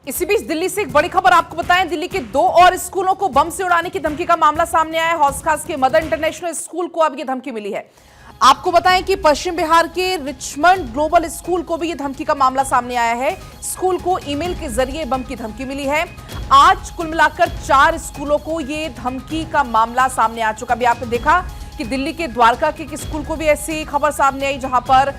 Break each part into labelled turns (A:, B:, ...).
A: इसी बीच दिल्ली से एक बड़ी खबर आपको बताएं। दिल्ली के 2 और स्कूलों को बम से उड़ाने की धमकी का मामला सामने आया है। हौस खास के मदर इंटरनेशनल स्कूल को अब यह धमकी मिली है। आपको बताएं कि पश्चिम बिहार के रिचमंड ग्लोबल स्कूल को भी यह धमकी का मामला सामने आया है। स्कूल को ईमेल के जरिए बम की धमकी मिली है। आज कुल मिलाकर 4 स्कूलों को यह धमकी का मामला सामने आ चुका। अभी आपने देखा कि दिल्ली के द्वारका के एक स्कूल को भी ऐसी खबर सामने आई जहां पर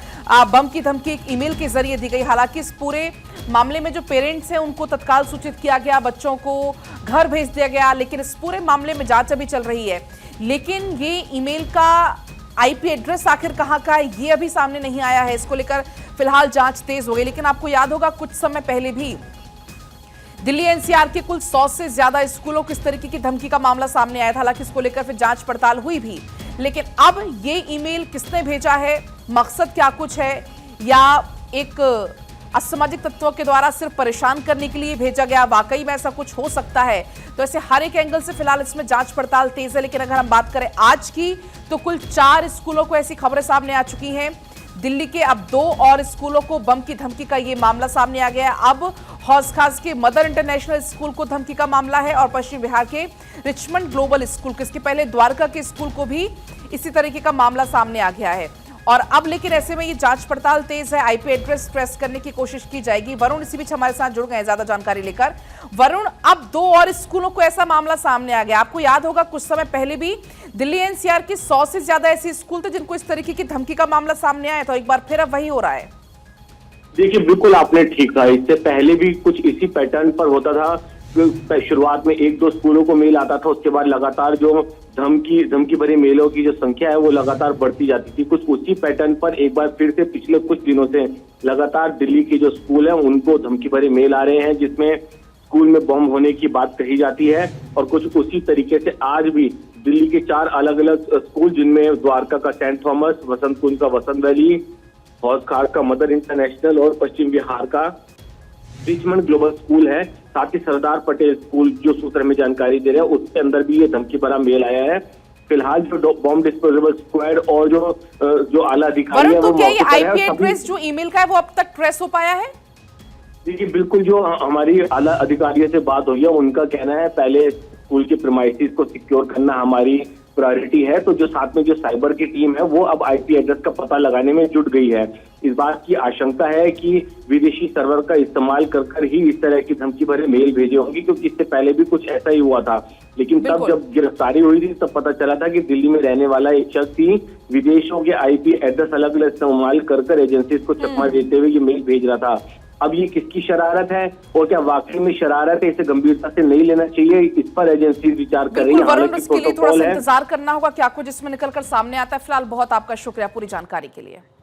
A: बम की धमकी एक ईमेल के जरिए दी गई। हालांकि इस पूरे मामले में जो पेरेंट्स हैं उनको तत्काल सूचित किया गया, बच्चों को घर भेज दिया गया, लेकिन इस पूरे मामले में जांच अभी चल रही है। लेकिन ये ईमेल का आईपी एड्रेस आखिर कहां का है ये अभी सामने नहीं आया है। इसको लेकर फिलहाल जांच तेज हो गई। लेकिन आपको याद होगा कुछ समय पहले भी दिल्ली एनसीआर के कुल 100 से ज्यादा स्कूलों को इस तरीके की धमकी का मामला सामने आया था। हालांकि इसको लेकर फिर जांच पड़ताल हुई भी, लेकिन अब ये ईमेल किसने भेजा है, मकसद क्या कुछ है, या एक असामाजिक तत्वों के द्वारा सिर्फ परेशान करने के लिए भेजा गया, वाकई में ऐसा कुछ हो सकता है। तो ऐसे हर एक एंगल से फिलहाल इसमें जांच पड़ताल तेज है। लेकिन अगर हम बात करें आज की, तो कुल 4 स्कूलों को ऐसी खबरें सामने आ चुकी हैं। दिल्ली के अब 2 और स्कूलों को बम की धमकी का ये मामला सामने आ गया है। अब हौस खास के मदर इंटरनेशनल स्कूल को धमकी का मामला है और पश्चिम बिहार के रिचमंड ग्लोबल स्कूल को, इसके पहले द्वारका के स्कूल को भी इसी तरीके का मामला सामने आ गया है। और अब लेकिन ऐसे में ये जांच पड़ताल तेज है, आईपी एड्रेस ट्रेस करने की कोशिश की जाएगी। वरुण इसी बीच हमारे साथ जुड़ गए हैं ज्यादा जानकारी लेकर। वरुण, अब 2 और स्कूलों को ऐसा मामला सामने आ गया। आपको याद होगा कुछ समय पहले भी दिल्ली एनसीआर के 100 से ज्यादा ऐसे स्कूल थे जिनको इस तरीके की धमकी का मामला सामने आया था। एक बार फिर अब वही हो रहा है।
B: देखिए, बिल्कुल आपने ठीक कहा। इससे पहले भी कुछ इसी पैटर्न पर होता था। शुरुआत में 1-2 स्कूलों को मेल आता था, उसके बाद लगातार जो धमकी भरी मेलों की जो संख्या है वो लगातार बढ़ती जाती थी। कुछ उसी पैटर्न पर एक बार फिर से पिछले कुछ दिनों से लगातार दिल्ली के जो स्कूल हैं उनको धमकी भरे मेल आ रहे हैं, जिसमें स्कूल में बम होने की बात कही जाती है। और कुछ उसी तरीके से आज भी दिल्ली के 4 अलग अलग स्कूल, जिनमें द्वारका का सेंट थॉमस, वसंत कुंज का वसंत वैली, हौस खास का मदर इंटरनेशनल और पश्चिम बिहार का रिचमंड ग्लोबल स्कूल है, साथ ही सरदार पटेल स्कूल जो सूत्र में जानकारी दे रहे हैं उसके अंदर भी ये धमकी भरा मेल आया है। फिलहाल जो बॉम्ब डिस्पोजेबल स्क्वाड और जो आला अधिकारी है
A: तो
B: वो
A: क्या ये आईपी एड्रेस जो ईमेल का है वो अब तक ट्रेस हो पाया है?
B: देखिए, बिल्कुल जो हमारी आला अधिकारियों से बात हुई है उनका कहना है पहले स्कूल के प्रीमाइसेस को सिक्योर करना हमारी प्रायोरिटी है। तो जो साथ में जो साइबर की टीम है वो अब आईपी एड्रेस का पता लगाने में जुट गई है। इस बात की आशंका है कि विदेशी सर्वर का इस्तेमाल कर ही इस तरह की धमकी भरे मेल भेजे होंगे, क्योंकि इससे पहले भी कुछ ऐसा ही हुआ था। लेकिन तब जब गिरफ्तारी हुई थी तब पता चला था कि दिल्ली में रहने वाला एक शख्स ही विदेशों के आईपी एड्रेस अलग अलग इस्तेमाल कर एजेंसी को चकमा देते हुए ये मेल भेज रहा था। अब ये किसकी शरारत है और क्या वाकई में शरारत है, इसे गंभीरता से नहीं लेना चाहिए, इस पर एजेंसी विचार कर रही है।
A: हालांकि इसके लिए थोड़ा सा इंतजार करना होगा क्या कुछ इसमें निकलकर सामने आता है। फिलहाल बहुत आपका शुक्रिया पूरी जानकारी के लिए।